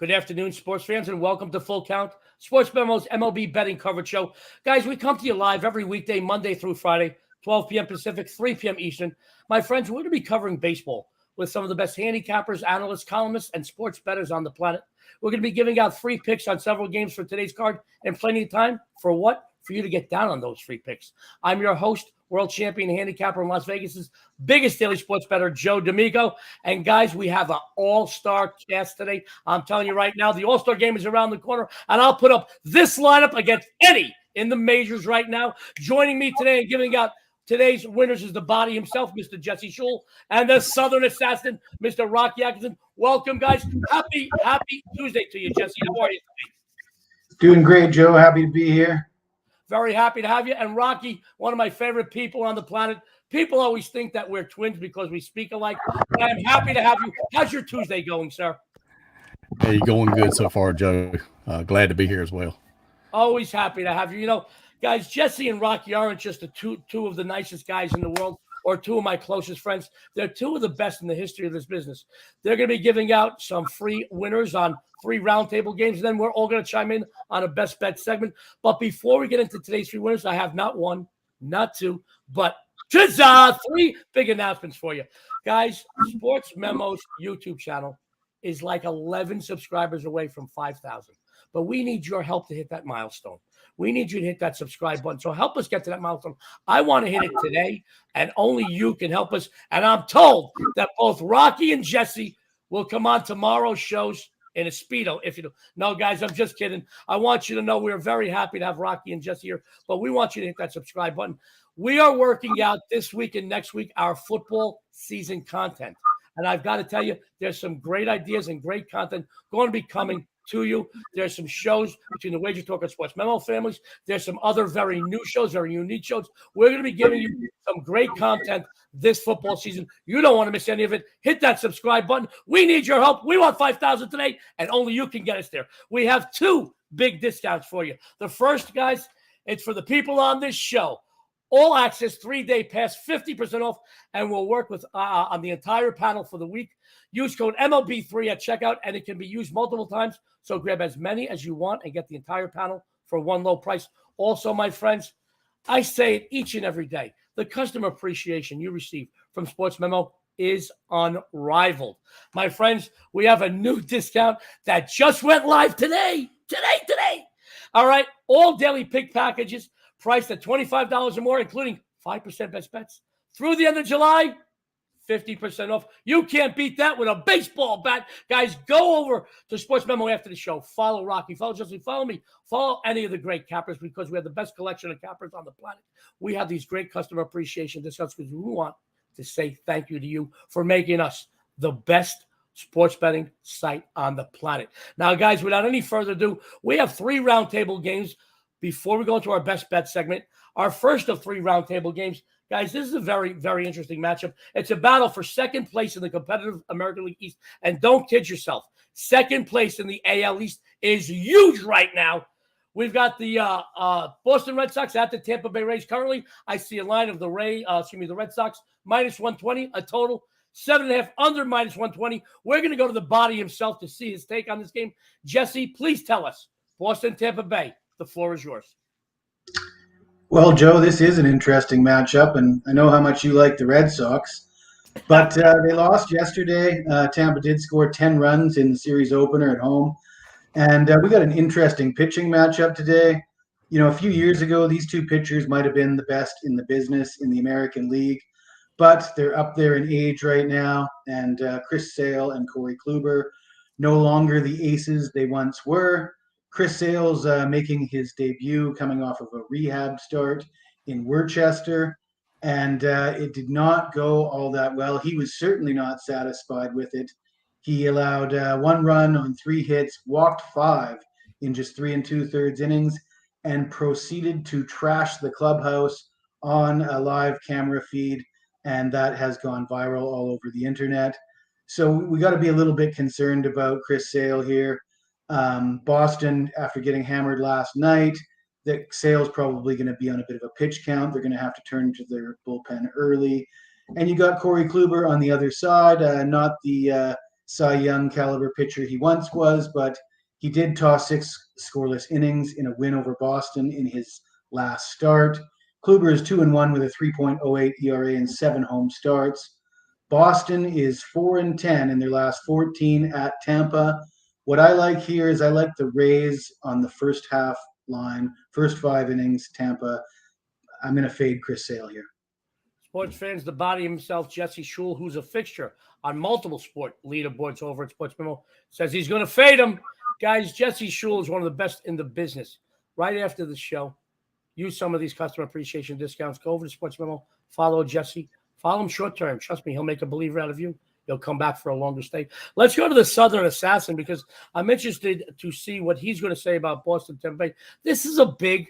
Good afternoon, sports fans, and welcome to Full Count, Sports Memo's MLB betting coverage show. Guys, we come to you live every weekday, Monday through Friday, 12 p.m. Pacific, 3 p.m. Eastern. My friends, we're going to be covering baseball with some of the best handicappers, analysts, columnists, and sports bettors on the planet. We're going to be giving out free picks on several games for today's card and plenty of time for what? For you to get down on those free picks. I'm your host, world champion handicapper in Las Vegas's biggest daily sports bettor, Joe D'Amico. And guys, we have an all-star cast today. I'm telling you right now, the all-star game is around the corner, and I'll put up this lineup against any in the majors right now. Joining me today and giving out today's winners is the body himself, Mr. Jesse Schule, and the Southern assassin, Mr. Rocky Atkinson. Welcome, guys. Happy Tuesday to you, Jesse. How are you today? Doing great, Joe. Happy to be here. Very happy to have you. And Rocky, one of my favorite people on the planet. People always think that we're twins because we speak alike. But I'm happy to have you. How's your Tuesday going, sir? Hey, going good so far, Joe. Glad to be here as well. Always happy to have you. You know, guys, Jesse and Rocky aren't just the two of the nicest guys in the world or two of my closest friends. They're two of the best in the history of this business. They're going to be giving out some free winners on 3 roundtable games. And then we're all going to chime in on a best bet segment. But before we get into today's 3 winners, I have not 1, not 2, but 3 big announcements for you. Guys, Sports Memo's YouTube channel is like 11 subscribers away from 5,000. But we need your help to hit that milestone. We need you to hit that subscribe button. So help us get to that milestone. I want to hit it today, and only you can help us. And I'm told that both Rocky and Jesse will come on tomorrow's shows in a Speedo. If you do. No, guys, I'm just kidding. I want you to know we're very happy to have Rocky and Jesse here, but we want you to hit that subscribe button. We are working out this week and next week our football season content. And I've got to tell you, there's some great ideas and great content going to be coming to you. There's some shows between the Wager Talk and Sports Memo families. There's some other very new shows, very unique shows. We're going to be giving you some great content this football season. You don't want to miss any of it. Hit that subscribe button. We need your help. We want 5,000 today, and only you can get us there. We have 2 big discounts for you. The first, guys, it's for the people on this show. All access 3-day pass, 50% off, and we'll work with on the entire panel for the week. Use code MLB3 at checkout, and it can be used multiple times. So grab as many as you want and get the entire panel for one low price. Also, my friends, I say it each and every day. The customer appreciation you receive from Sports Memo is unrivaled. My friends, we have a new discount that just went live today. Today. All right, all daily pick packages priced at $25 or more, including 5% best bets. Through the end of July, 50% off. You can't beat that with a baseball bat. Guys, go over to Sports Memo after the show. Follow Rocky. Follow Jesse. Follow me. Follow any of the great cappers because we have the best collection of cappers on the planet. We have these great customer appreciation discounts because we want to say thank you to you for making us the best sports betting site on the planet. Now, guys, without any further ado, we have 3 roundtable games before we go into our best bet segment. Our first of 3 roundtable games. Guys, this is a very, very interesting matchup. It's a battle for second place in the competitive American League East. And don't kid yourself, second place in the AL East is huge right now. We've got the Boston Red Sox at the Tampa Bay Rays. Currently, I see a line of the Red Sox minus 120, a total 7.5 under minus 120. We're going to go to the body himself to see his take on this game. Jesse, please tell us, Boston, Tampa Bay, the floor is yours. Well, Joe, this is an interesting matchup, and I know how much you like the Red Sox. But they lost yesterday. Tampa did score 10 runs in the series opener at home. And we got an interesting pitching matchup today. You know, a few years ago, these 2 pitchers might have been the best in the business in the American League. But they're up there in age right now. And Chris Sale and Corey Kluber, no longer the aces they once were. Chris Sale's making his debut coming off of a rehab start in Worcester, and it did not go all that well. He was certainly not satisfied with it. He allowed 1 run on 3 hits, walked 5 in just 3 2/3 innings, and proceeded to trash the clubhouse on a live camera feed, and that has gone viral all over the internet. So we got to be a little bit concerned about Chris Sale here. Boston, after getting hammered last night, the Sale's probably going to be on a bit of a pitch count. They're going to have to turn to their bullpen early. And you got Corey Kluber on the other side, not the Cy Young caliber pitcher he once was, but he did toss 6 scoreless innings in a win over Boston in his last start. Kluber is 2-1 with a 3.08 ERA and 7 home starts. Boston is 4-10 in their last 14 at Tampa. What I like here is I like the Rays on the first half line, first 5 innings, Tampa. I'm going to fade Chris Sale here. Sports fans, the body himself, Jesse Schule, who's a fixture on multiple sport leaderboards over at SportsMemo, says he's going to fade him. Guys, Jesse Schule is one of the best in the business. Right after the show, use some of these customer appreciation discounts. Go over to SportsMemo, follow Jesse. Follow him short term. Trust me, he'll make a believer out of you. He'll come back for a longer stay. Let's go to the Southern Assassin because I'm interested to see what he's going to say about Boston Tampa Bay. This is a big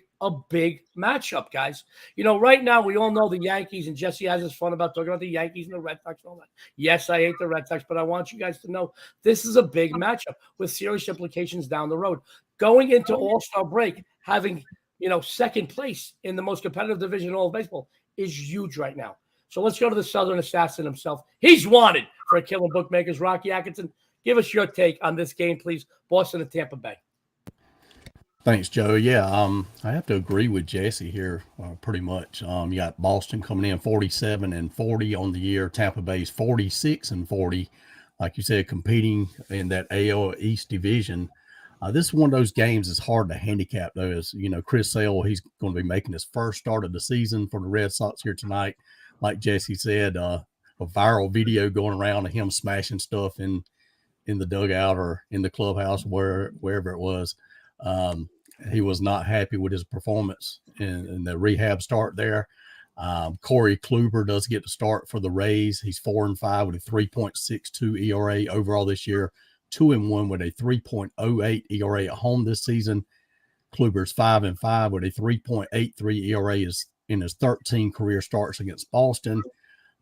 matchup, guys. You know, right now we all know the Yankees, and Jesse has his fun about talking about the Yankees and the Red Sox and all that. Yes, I hate the Red Sox, but I want you guys to know this is a big matchup with serious implications down the road. Going into All-Star break, having, second place in the most competitive division in all of baseball is huge right now. So let's go to the Southern Assassin himself. He's wanted for a killing bookmakers. Rocky Atkinson, give us your take on this game, please. Boston and Tampa Bay. Thanks, Joe. Yeah, I have to agree with Jesse here pretty much. You got Boston coming in 47-40 on the year. Tampa Bay's 46-40. Like you said, competing in that AL East division. This is one of those games that's hard to handicap, though. As Chris Sale, he's going to be making his first start of the season for the Red Sox here tonight. Like Jesse said, a viral video going around of him smashing stuff in the dugout or in the clubhouse, wherever it was. He was not happy with his performance in the rehab start there. Corey Kluber does get to start for the Rays. He's 4-5 with a 3.62 ERA overall this year, 2-1 with a 3.08 ERA at home this season. Kluber's 5-5 with a 3.83 ERA in his 13 career starts against Boston.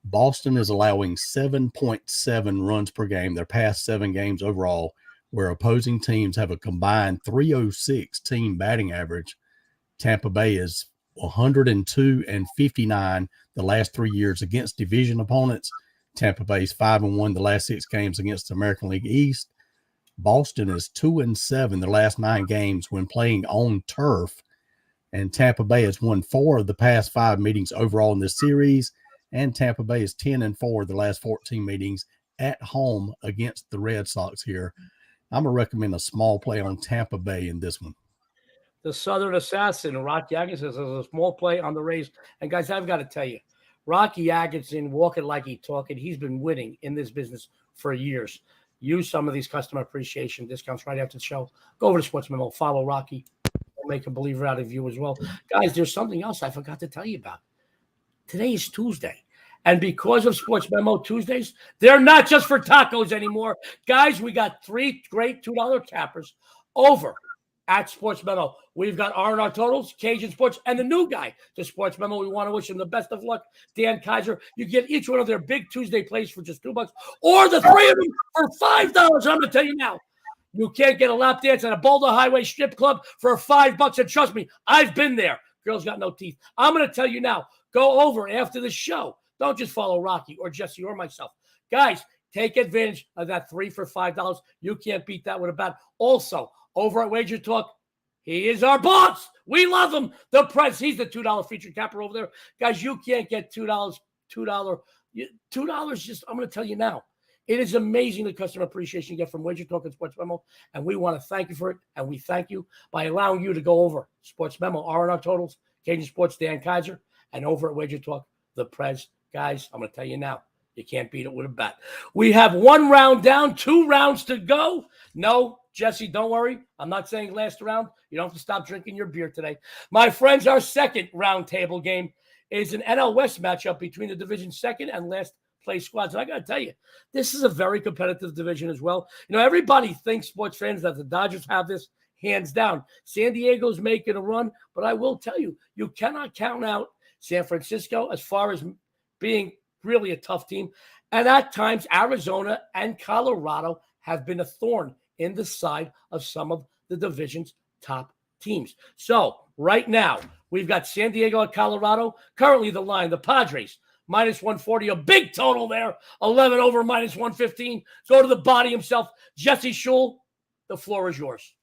Boston is allowing 7.7 runs per game, their past 7 games overall, where opposing teams have a combined 306 team batting average. Tampa Bay is 102-59 the last 3 years against division opponents. Tampa Bay's 5-1 the last 6 games against the American League East. Boston is 2-7 the last 9 games when playing on turf. And Tampa Bay has won 4 of the past 5 meetings overall in this series. And Tampa Bay is 10-4 the last 14 meetings at home against the Red Sox here. I'm going to recommend a small play on Tampa Bay in this one. The Southern Assassin, Rocky Atkinson, says a small play on the Rays. And, guys, I've got to tell you, Rocky Atkinson, walking like he talking, he's been winning in this business for years. Use some of these customer appreciation discounts right after the show. Go over to SportsMemo. Follow Rocky. Make a believer out of you as well. Guys, there's something else I forgot to tell you about. Today is Tuesday. And because of SportsMemo Tuesdays, they're not just for tacos anymore. Guys, we got 3 great $2 cappers over at SportsMemo. We've got R&R Totals, Cajun Sports, and the new guy to SportsMemo. We want to wish him the best of luck, Dan Kaiser. You get each one of their big Tuesday plays for just $2, or the 3 of them for $5. I'm going to tell you now. You can't get a lap dance at a Boulder Highway strip club for $5. And trust me, I've been there. Girls got no teeth. I'm going to tell you now, go over after the show. Don't just follow Rocky or Jesse or myself. Guys, take advantage of that 3 for $5. You can't beat that with a bat. Also, over at Wager Talk, he is our boss. We love him. The Prez, he's the $2 featured capper over there. Guys, you can't get $2 just, I'm going to tell you now. It is amazing the customer appreciation you get from Wager Talk and SportsMemo, and we want to thank you for it, and we thank you by allowing you to go over SportsMemo, R&R Totals, Cajun Sports, Dan Kaiser, and over at Wager Talk, the Prez. Guys, I'm going to tell you now, you can't beat it with a bat. We have 1 round down, 2 rounds to go. No, Jesse, don't worry. I'm not saying last round. You don't have to stop drinking your beer today. My friends, our second round table game is an NL West matchup between the division's second and last place squads. And I got to tell you, this is a very competitive division as well. Everybody thinks, sports fans, that the Dodgers have this hands down. San Diego's making a run, but I will tell you, you cannot count out San Francisco as far as being really a tough team. And at times, Arizona and Colorado have been a thorn in the side of some of the division's top teams. So right now, we've got San Diego and Colorado. Currently the line, the Padres, minus 140. A big total there. 11 over, minus 115. Go to the body himself. Jesse Schule, the floor is yours.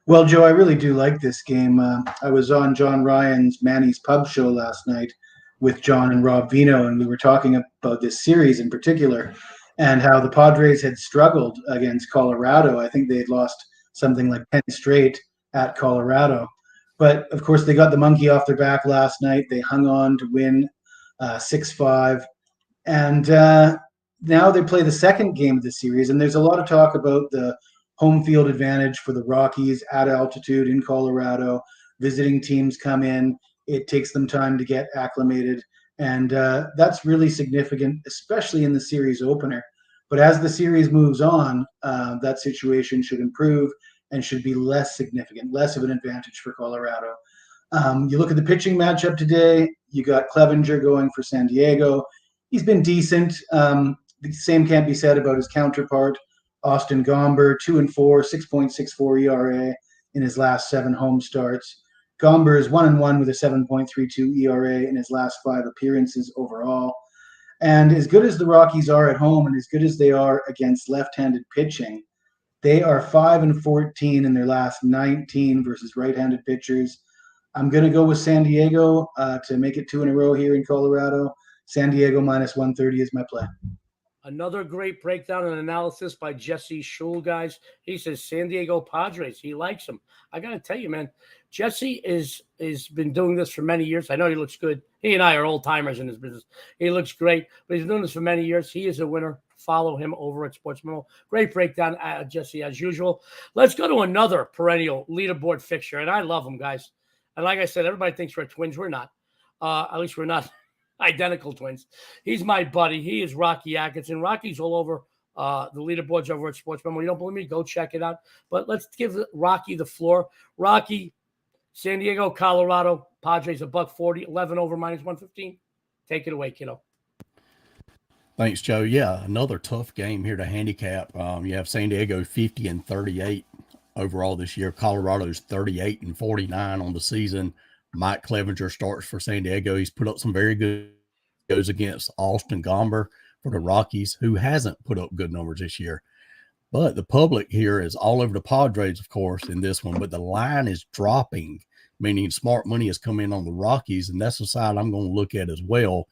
Well, Joe, I really do like this game. I was on John Ryan's Manny's Pub show last night with John and Rob Vino, and we were talking about this series in particular and how the Padres had struggled against Colorado. I think they had lost something like 10 straight at Colorado. But, of course, they got the monkey off their back last night. They hung on to win 6-5. And now they play the second game of the series, and there's a lot of talk about the home field advantage for the Rockies at altitude in Colorado. Visiting teams come in. It takes them time to get acclimated. And that's really significant, especially in the series opener. But as the series moves on, that situation should improve and should be less significant, less of an advantage for Colorado. You look at the pitching matchup today, you got Clevenger going for San Diego. He's been decent. The same can't be said about his counterpart, Austin Gomber, 2-4, 6.64 ERA in his last 7 home starts. Gomber is 1-1 with a 7.32 ERA in his last 5 appearances overall. And as good as the Rockies are at home and as good as they are against left-handed pitching, they are 5-14 in their last 19 versus right-handed pitchers. I'm going to go with San Diego to make it 2 in a row here in Colorado. San Diego minus 130 is my play. Another great breakdown and analysis by Jesse Schule, guys. He says San Diego Padres. He likes them. I got to tell you, man, Jesse is been doing this for many years. I know he looks good. He and I are old timers in this business. He looks great, but he's been doing this for many years. He is a winner. Follow him over at SportsMemo. Great breakdown, Jesse, as usual. Let's go to another perennial leaderboard fixture, and I love him, guys. And like I said, everybody thinks we're twins. We're not. At least we're not identical twins. He's my buddy. He is Rocky Atkinson. Rocky's all over the leaderboards over at SportsMemo. You don't believe me? Go check it out. But let's give Rocky the floor. Rocky, San Diego, Colorado, Padres, $140, 11 over, minus 115. Take it away, kiddo. Thanks, Joe. Yeah, another tough game here to handicap. You have San Diego 50-38 overall this year. Colorado's 38-49 on the season. Mike Clevenger starts for San Diego. He's put up some very good goes against Austin Gomber for the Rockies, who hasn't put up good numbers this year. But the public here is all over the Padres, of course, in this one. But the line is dropping, meaning smart money has come in on the Rockies, and that's the side I'm going to look at as well.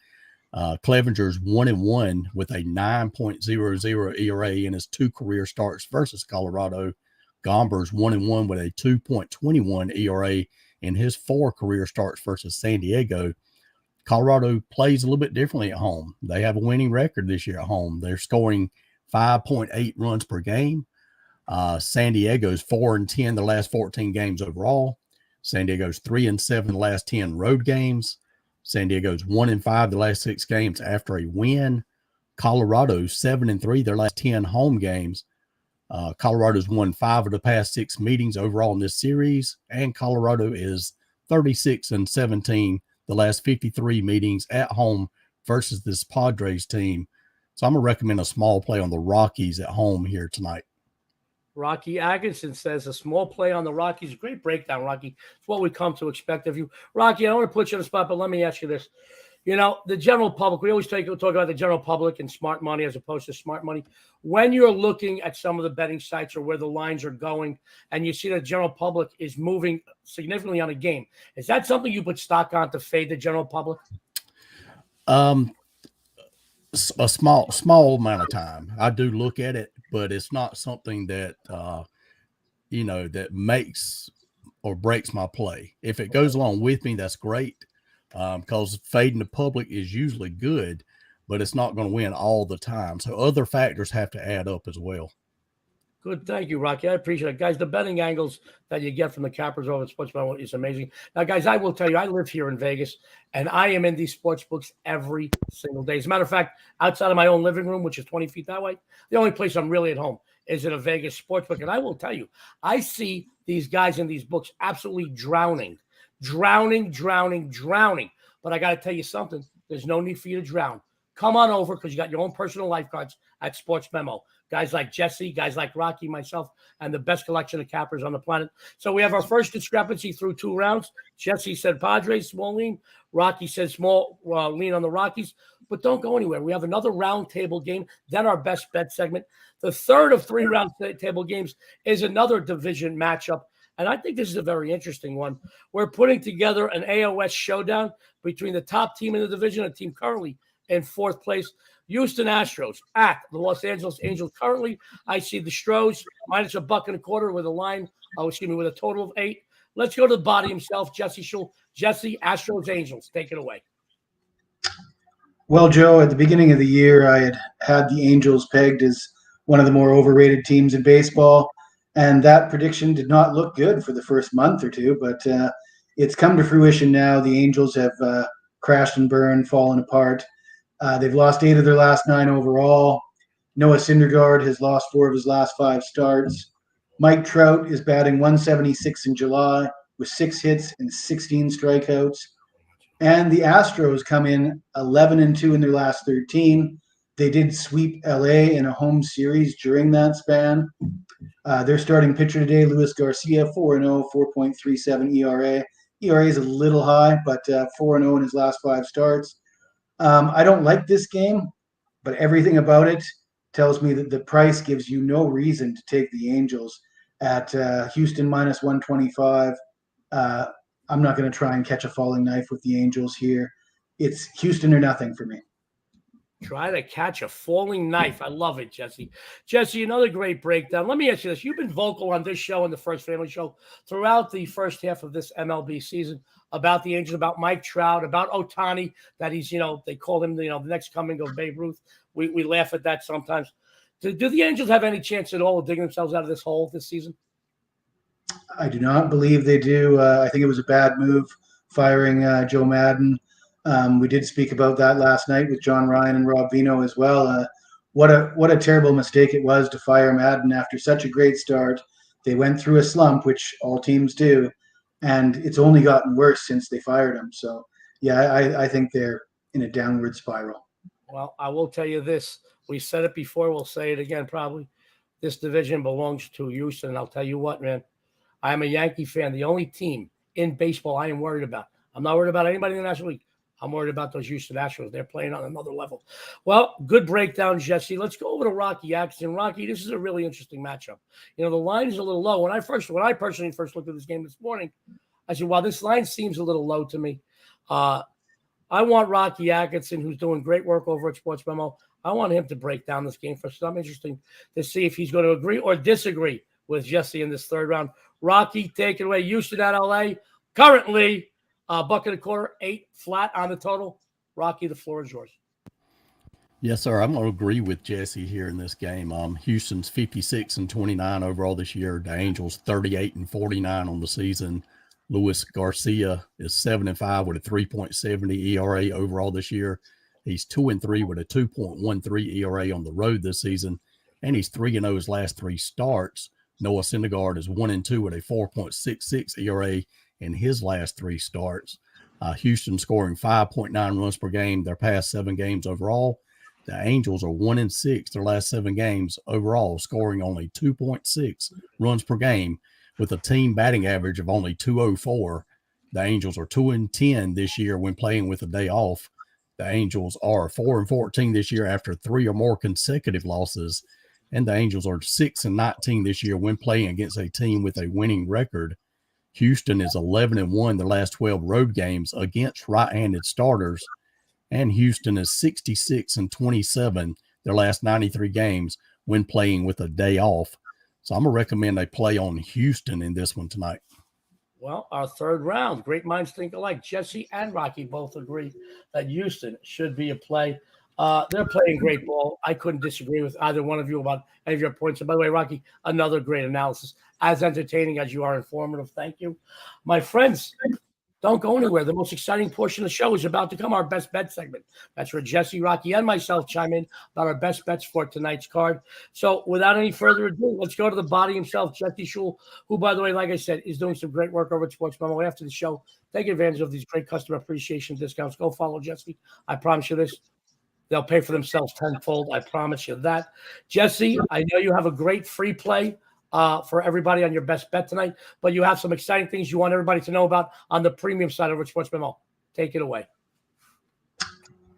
Clevenger's 1-1 with a 9.00 ERA in his 2 career starts versus Colorado. Gomber's 1-1 with a 2.21 ERA in his 4 career starts versus San Diego. Colorado plays a little bit differently at home. They have a winning record this year at home. They're scoring 5.8 runs per game. San Diego's 4-10 the last 14 games overall. San Diego's 3-7 the last 10 road games. San Diego's 1-5 the last 6 games after a win. Colorado's 7-3 their last 10 home games. Colorado's won 5 of the past 6 meetings overall in this series, and Colorado is 36-17 the last 53 meetings at home versus this Padres team. So I'm going to recommend a small play on the Rockies at home here tonight. Rocky Atkinson says a small play on the Rockies. Great breakdown, Rocky. It's what we come to expect of you. Rocky, I don't want to put you on the spot, but let me ask you this. You know, the general public, we always talk about the general public and smart money as opposed to smart money. When you're looking at some of the betting sites or where the lines are going and you see the general public is moving significantly on a game, is that something you put stock on to fade the general public? A small amount of time. I do look at it, but it's not something that, that makes or breaks my play. If it goes along with me, that's great. Because fading the public is usually good, but it's not going to win all the time. So other factors have to add up as well. Good. Thank you, Rocky. I appreciate it. Guys, the betting angles that you get from the cappers over at SportsMemo is amazing. Now, guys, I will tell you, I live here in Vegas, and I am in these sports books every single day. As a matter of fact, outside of my own living room, which is 20 feet that way, the only place I'm really at home is in a Vegas sports book. And I will tell you, I see these guys in these books absolutely drowning. But I got to tell you something. There's no need for you to drown. come on over because you got your own personal lifeguards at SportsMemo. Guys like Jesse, guys like Rocky, myself, and the best collection of cappers on the planet. So we have our first discrepancy through 2 rounds. Jesse said Padres, small lean. Rocky said small lean on the Rockies. But don't go anywhere. We have another round table game, then our best bet segment. The third of 3 round table games is another division matchup. And I think this is a very interesting one. We're putting together an AOS showdown between the top team in the division, a team currently in 4th place, Houston Astros at the Los Angeles Angels. Currently, I see the Astros minus $1.25 with a line, with a total of 8. Let's go to the body himself, Jesse Schule. Jesse, Astros Angels, take it away. Well, Joe, at the beginning of the year, I had the Angels pegged as one of the more overrated teams in baseball, and that prediction did not look good for the first month or two, but it's come to fruition now. The Angels have crashed and burned, fallen apart. They've lost 8 of their last 9 overall. Noah Syndergaard has lost 4 of his last 5 starts. Mike Trout is batting .176 in July with 6 hits and 16 strikeouts. And the Astros come in 11-2 in their last 13. They did sweep LA in a home series during that span. Their starting pitcher today, Luis Garcia, 4-0, 4.37 ERA. ERA is a little high, but 4-0 in his last 5 starts. I don't like this game, but everything about it tells me that the price gives you no reason to take the Angels at Houston minus 125. I'm not going to try and catch a falling knife with the Angels here. It's Houston or nothing for me. Try to catch a falling knife. I love it, Jesse. Jesse, another great breakdown. Let me ask you this. You've been vocal on this show and the First Family Show throughout the first half of this MLB season about the Angels, about Mike Trout, about Ohtani, that he's, they call him, the next coming of Babe Ruth. We laugh at that sometimes. Do the Angels have any chance at all of digging themselves out of this hole this season? I do not believe they do. I think it was a bad move firing Joe Madden. We did speak about that last night with John Ryan and Rob Vino as well. What a terrible mistake it was to fire Madden after such a great start. They went through a slump, which all teams do, and it's only gotten worse since they fired him. So, yeah, I think they're in a downward spiral. Well, I will tell you this. We said it before. We'll say it again probably. This division belongs to Houston. And I'll tell you what, man. I am a Yankee fan. The only team in baseball I am worried about. I'm not worried about anybody in the National League. I'm worried about those Houston Astros. They're playing on another level. Well, good breakdown, Jesse. Let's go over to Rocky Atkinson. Rocky, this is a really interesting matchup. The line is a little low. When I personally first looked at this game this morning, I said, wow, this line seems a little low to me. I want Rocky Atkinson, who's doing great work over at SportsMemo. I want him to break down this game for us. I'm interested to see if he's going to agree or disagree with Jesse in this third round. Rocky, take it away. Houston at LA. Currently, $1.25, 8 flat on the total. Rocky, the floor is yours. Yes, sir. I'm going to agree with Jesse here in this game. Houston's 56-29 overall this year. The Angels 38-49 on the season. Luis Garcia is 7-5 with a 3.70 ERA overall this year. He's 2-3 with a 2.13 ERA on the road this season, and he's 3-0 his last 3 starts. Noah Syndergaard is 1-2 with a 4.66 ERA in his last 3 starts. Houston scoring 5.9 runs per game their past 7 games overall. The Angels are 1-6 their last 7 games overall, scoring only 2.6 runs per game with a team batting average of only 204. The Angels are 2-10 this year when playing with a day off. The Angels are 4-14 this year after 3 or more consecutive losses. And the Angels are 6-19 this year when playing against a team with a winning record. Houston is 11-1 their last 12 road games against right-handed starters. And Houston is 66-27 their last 93 games when playing with a day off. So I'm going to recommend they play on Houston in this one tonight. Well, our third round, great minds think alike. Jesse and Rocky both agree that Houston should be a play. They're playing great ball. I couldn't disagree with either one of you about any of your points. And by the way, Rocky, another great analysis. As entertaining as you are informative. Thank you. My friends, don't go anywhere. The most exciting portion of the show is about to come, our best bet segment. That's where Jesse, Rocky, and myself chime in about our best bets for tonight's card. So without any further ado, let's go to the body himself, Jesse Schule, who, by the way, like I said, is doing some great work over at SportsMemo. After the show, take advantage of these great customer appreciation discounts. Go follow Jesse. I promise you this. They'll pay for themselves tenfold. I promise you that. Jesse, I know you have a great free play for everybody on your best bet tonight, but you have some exciting things you want everybody to know about on the premium side of SportsMemo. Take it away.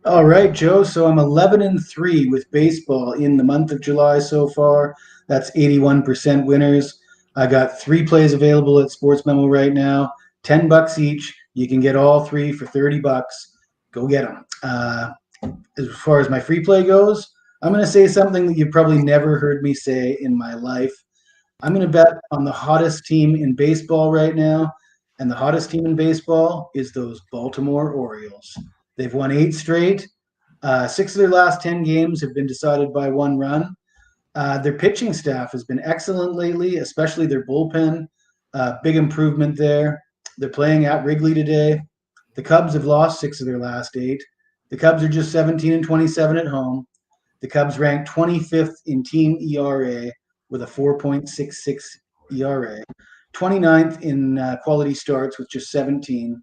All right, Joe. So I'm 11-3 with baseball in the month of July so far. That's 81% winners. I got 3 plays available at SportsMemo right now, $10 each. You can get all 3 for $30. Go get them. As far as my free play goes, I'm going to say something that you've probably never heard me say in my life. I'm going to bet on the hottest team in baseball right now, and the hottest team in baseball is those Baltimore Orioles. They've won 8 straight. 6 of their last 10 games have been decided by 1 run. Their pitching staff has been excellent lately, especially their bullpen. Big improvement there. They're playing at Wrigley today. The Cubs have lost 6 of their last 8. The Cubs are just 17-27 at home. The Cubs rank 25th in team ERA with a 4.66 ERA, 29th in quality starts with just 17.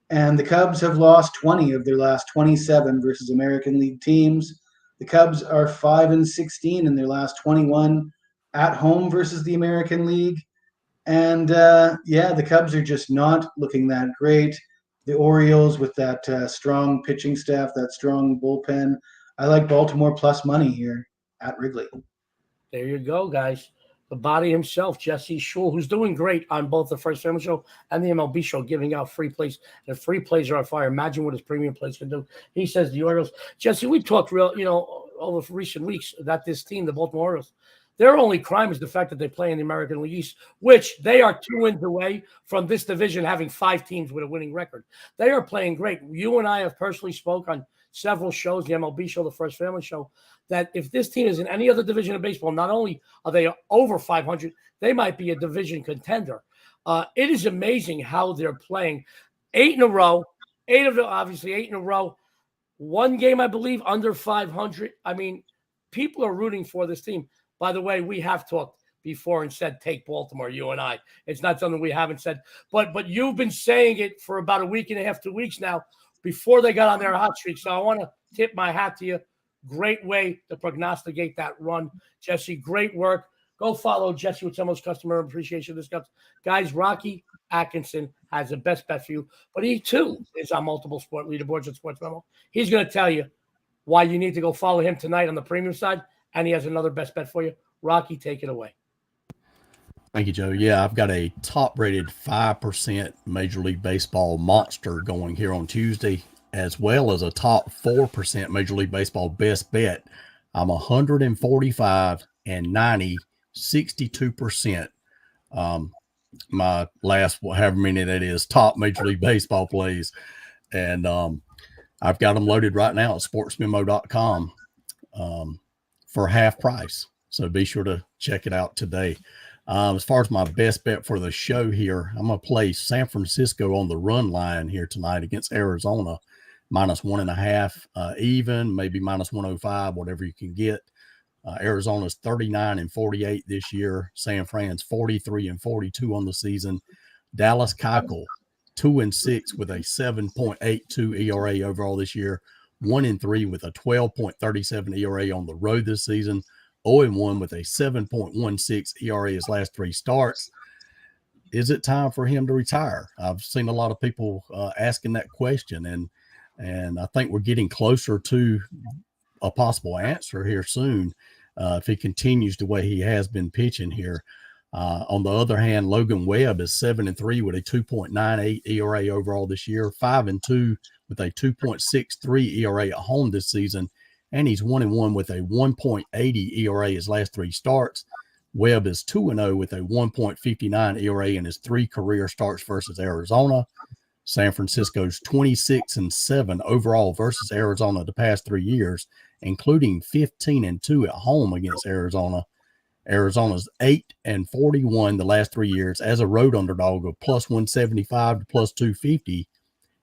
And the Cubs have lost 20 of their last 27 versus American League teams. The Cubs are 5-16 in their last 21 at home versus the American League. And the Cubs are just not looking that great. The Orioles with that strong pitching staff, that strong bullpen. I like Baltimore plus money here at Wrigley. There you go, guys. The body himself, Jesse Schule, who's doing great on both the First Family Show and the MLB Show, giving out free plays. And free plays are on fire. Imagine what his premium plays can do. He says the Orioles. Jesse, we talked over recent weeks that this team, the Baltimore Orioles, their only crime is the fact that they play in the American League East, which they are 2 wins away from this division having 5 teams with a winning record. They are playing great. You and I have personally spoke on several shows, the MLB Show, the First Family Show, that if this team is in any other division of baseball, not only are they over 500, they might be a division contender. It is amazing how they're playing. 8 in a row, 8 of them, obviously 8 in a row. 1 game, I believe, under 500. I mean, people are rooting for this team. By the way, we have talked before and said, take Baltimore, you and I. It's not something we haven't said. But you've been saying it for about a week and a half, 2 weeks now, before they got on their hot streak. So I want to tip my hat to you. Great way to prognosticate that run. Jesse, great work. Go follow Jesse with some of those customer appreciation discounts. Guys, Rocky Atkinson has the best bet for you, but he too is on multiple sport leaderboards at SportsMemo. He's going to tell you why you need to go follow him tonight on the premium side, and he has another best bet for you. Rocky, take it away. Thank you, Joe. Yeah, I've got a top-rated 5% Major League Baseball monster going here on Tuesday, as well as a top 4% Major League Baseball best bet. I'm 145 and 90, 62%. My last, however many that is, top Major League Baseball plays. And I've got them loaded right now at sportsmemo.com for half price. So be sure to check it out today. As far as my best bet for the show here, I'm going to play San Francisco on the run line here tonight against Arizona, -1.5 even, maybe -105, whatever you can get. Arizona's 39-48 this year. San Fran's 43-42 on the season. Dallas Keuchel, 2-6 with a 7.82 ERA overall this year. 1-3 with a 12.37 ERA on the road this season. 0-1 with a 7.16 ERA his last 3 starts. Is it time for him to retire? I've seen a lot of people asking that question, and I think we're getting closer to a possible answer here soon if he continues the way he has been pitching here. On the other hand, Logan Webb is 7-3 with a 2.98 ERA overall this year, 5-2 with a 2.63 ERA at home this season, and he's 1-1 with a 1.80 ERA his last 3 starts. Webb is 2-0 with a 1.59 ERA in his 3 career starts versus Arizona. San Francisco's 26-7 overall versus Arizona the past 3 years, including 15-2 at home against Arizona. Arizona's 8-41 the last 3 years as a road underdog of +175 to +250,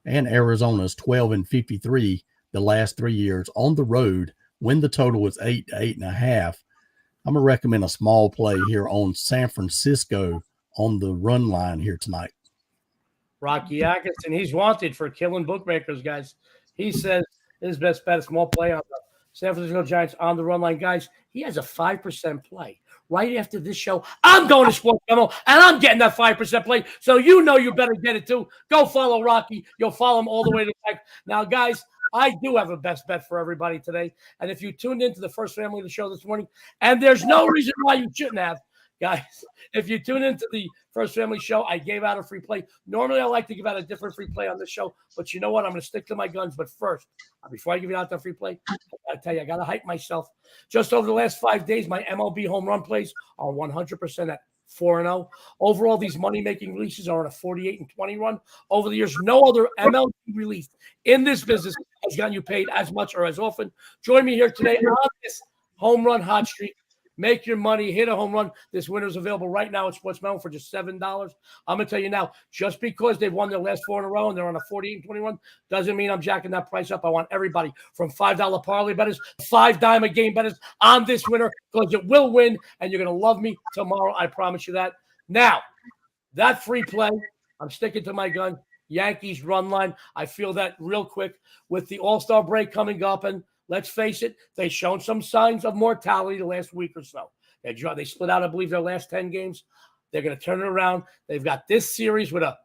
and Arizona's 12-53 the last 3 years on the road when the total was 8 to 8.5. I'm going to recommend a small play here on San Francisco on the run line here tonight. Rocky Atkinson, he's wanted for killing bookmakers, guys. He says his best bet is small play on the San Francisco Giants on the run line. Guys, he has a 5% play. Right after this show, I'm going to Sports Memo, and I'm getting that 5% play. So you know you better get it too. Go follow Rocky. You'll follow him all the way to the back. Now, guys, I do have a best bet for everybody today. And if you tuned into the First Family of the show this morning, and there's no reason why you shouldn't have, guys, if you tune into the First Family show, I gave out a free play. Normally, I like to give out a different free play on this show, but you know what? I'm going to stick to my guns. But first, before I give you out that free play, I got to tell you, I got to hype myself. Just over the last 5 days, my MLB home run plays are 100% at 4-0. Overall, these money-making releases are on a 48-20 run. Over the years, no other MLB release in this business has gotten you paid as much or as often. Join me here today on this home run hot streak. Make your money, hit a home run. This winner is available right now at SportsMemo for just $7. I'm going to tell you now, just because they've won their last 4 in a row and they're on a 48-20 run, doesn't mean I'm jacking that price up. I want everybody from $5 parlay bettors, $5 a game bettors on this winner because it will win, and you're going to love me tomorrow. I promise you that. Now, that free play, I'm sticking to my gun. Yankees run line. I feel that real quick with the All-Star break coming up, and let's face it, they've shown some signs of mortality the last week or so. They split out, I believe, their last 10 games. They're going to turn it around. They've got this series with a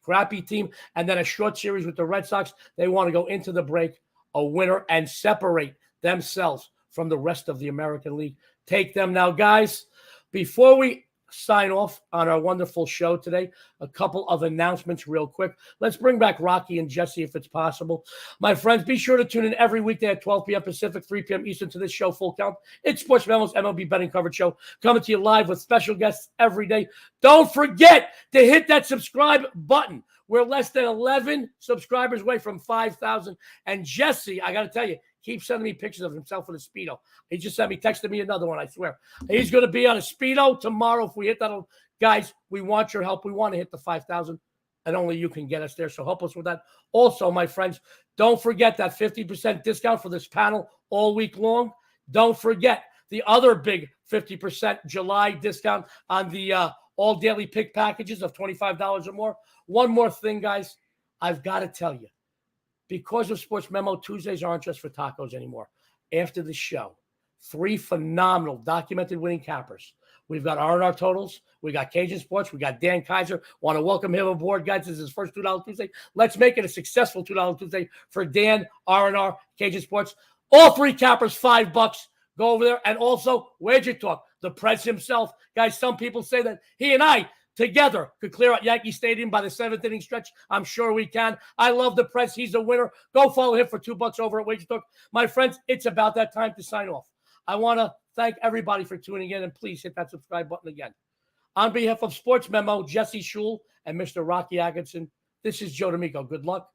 crappy team and then a short series with the Red Sox. They want to go into the break a winner and separate themselves from the rest of the American League. Take them now, guys. Before we sign off on our wonderful show today, a couple of announcements real quick. Let's bring back Rocky and Jesse if it's possible. My friends, be sure to tune in every weekday at 12 p.m. Pacific, 3 p.m. Eastern to this show, Full Count. It's Sports Memo's MLB betting coverage show, coming to you live with special guests every day. Don't forget to hit that subscribe button. We're less than 11 subscribers away from 5,000. And Jesse, I got to tell you, keeps sending me pictures of himself with a Speedo. He just texted me another one, I swear. He's going to be on a Speedo tomorrow if we hit that. Guys, we want your help. We want to hit the 5,000, and only you can get us there. So help us with that. Also, my friends, don't forget that 50% discount for this panel all week long. Don't forget the other big 50% July discount on the all daily pick packages of $25 or more. One more thing, guys, I've got to tell you. Because of Sports Memo, Tuesdays aren't just for tacos anymore. After the show, 3 phenomenal documented winning cappers. We've got R&R totals. We got Cajun Sports. We got Dan Kaiser. Want to welcome him aboard, guys. This is his first $2 Tuesday. Let's make it a successful $2 Tuesday for Dan, R&R, Cajun Sports. All 3 cappers, $5. Go over there. And also, Wager Talk, the Preds himself. Guys, some people say that he and I together could clear out Yankee Stadium by the 7th inning stretch. I'm sure we can. I love the Preds. He's a winner. Go follow him for $2 over at Wager Talk. My friends, it's about that time to sign off. I want to thank everybody for tuning in, and please hit that subscribe button again. On behalf of Sports Memo, Jesse Schule, and Mr. Rocky Atkinson, this is Joe D'Amico. Good luck,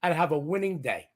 and have a winning day.